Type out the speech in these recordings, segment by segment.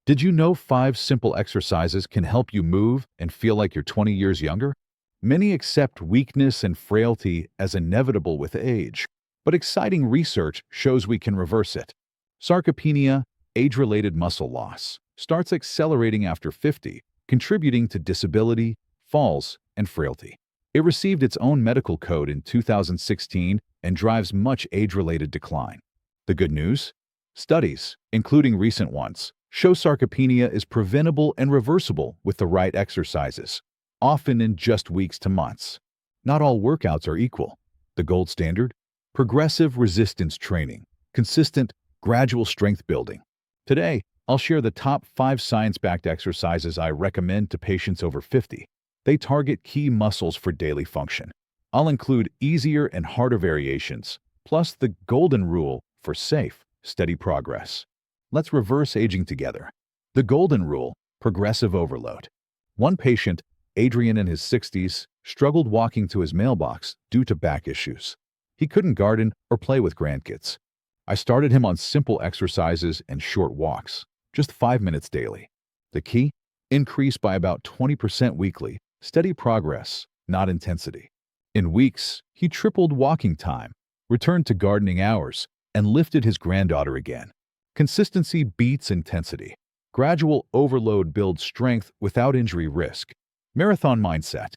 Did you know 5 simple exercises can help you move and feel like you're 20 years younger? Many accept weakness and frailty as inevitable with age, but exciting research shows we can reverse it. Sarcopenia, age-related muscle loss, starts accelerating after 50, contributing to disability, falls, and frailty. It received its own medical code in 2016 and drives much age-related decline. The good news? Studies, including recent ones, show sarcopenia is preventable and reversible with the right exercises, often in just weeks to months. Not all workouts are equal. The gold standard? Progressive resistance training, consistent, gradual strength building. Today, I'll share the top 5 science-backed exercises I recommend to patients over 50. They target key muscles for daily function. I'll include easier and harder variations, plus the golden rule for safe, steady progress. Let's reverse aging together. The golden rule, progressive overload. One patient, Adrian in his 60s, struggled walking to his mailbox due to back issues. He couldn't garden or play with grandkids. I started him on simple exercises and short walks, just 5 minutes daily. The key? Increase by about 20% weekly, steady progress, not intensity. In weeks, he tripled walking time, returned to gardening hours, and lifted his granddaughter again. Consistency beats intensity. Gradual overload builds strength without injury risk. Marathon mindset.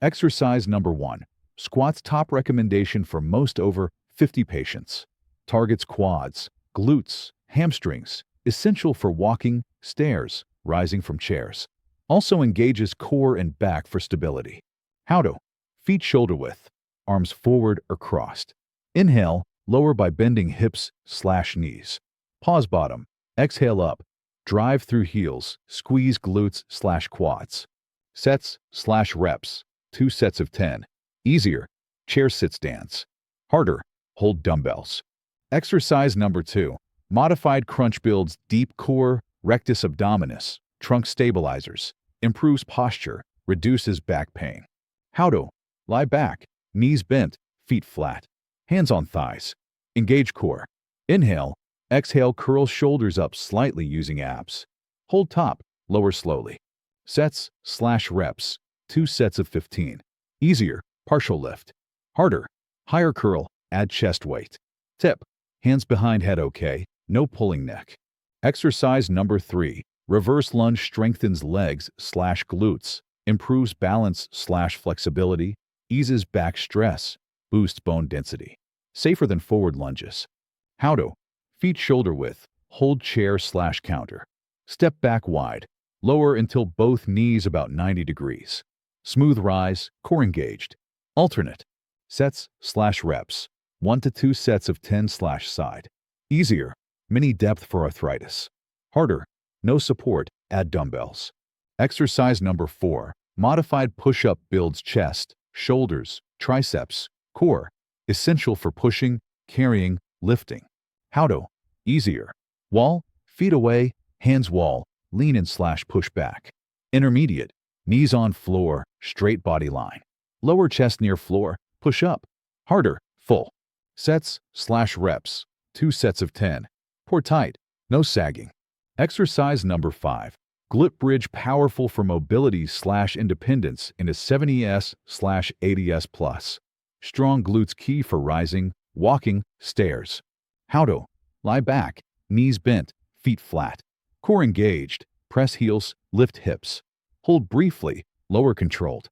Exercise number 1. Squats top recommendation for most over 50 patients. Targets quads, glutes, hamstrings, essential for walking, stairs, rising from chairs. Also engages core and back for stability. How to? Feet shoulder width, arms forward or crossed. Inhale, lower by bending hips/knees. Pause bottom, exhale up, drive through heels, squeeze glutes/quads. Sets/reps, 2 sets of 10. Easier, chair sit stands. Harder, hold dumbbells. Exercise number 2. Modified crunch builds deep core, rectus abdominis, trunk stabilizers, improves posture, reduces back pain. How to? Lie back, knees bent, feet flat. Hands on thighs. Engage core. Inhale, exhale, curl shoulders up slightly using abs. Hold top, lower slowly. Sets/reps, 2 sets of 15. Easier, partial lift. Harder, higher curl, add chest weight. Tip, hands behind head okay, no pulling neck. Exercise number 3. Reverse lunge strengthens legs/glutes, improves balance/flexibility, eases back stress, boosts bone density. Safer than forward lunges. How to? Feet shoulder width, hold chair/counter. Step back wide, lower until both knees about 90 degrees. Smooth rise, core engaged. Alternate. Sets/reps, 1 to 2 sets of 10/side. Easier, mini depth for arthritis. Harder, no support, add dumbbells. Exercise number 4. Modified push-up builds chest, shoulders, triceps, core, essential for pushing, carrying, lifting. How to? Easier. Wall, feet away, hands wall, lean in/push back. Intermediate, knees on floor, straight body line. Lower chest near floor, push up. Harder, full. Sets/reps, 2 sets of 10. Pour tight, no sagging. Exercise number 5. Glute bridge powerful for mobility/independence in a 70s/80s plus. Strong glutes key for rising, walking, stairs. How to? Lie back, knees bent, feet flat. Core engaged, press heels, lift hips. Hold briefly, lower controlled.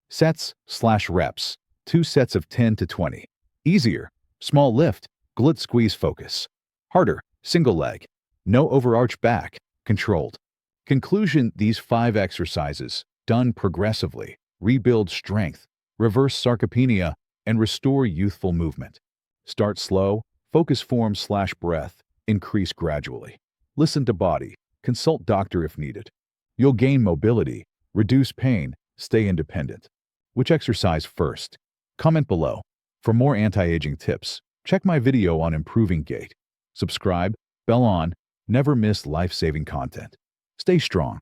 Sets/reps, 2 sets of 10 to 20. Easier, small lift, glute squeeze focus. Harder, single leg. No overarch back, controlled. Conclusion: these 5 exercises, done progressively, rebuild strength, reverse sarcopenia, and restore youthful movement. Start slow, focus form/breath, increase gradually. Listen to body, consult doctor if needed. You'll gain mobility, reduce pain, stay independent. Which exercise first? Comment below. For more anti-aging tips, check my video on improving gait. Subscribe, bell on, never miss life-saving content. Stay strong.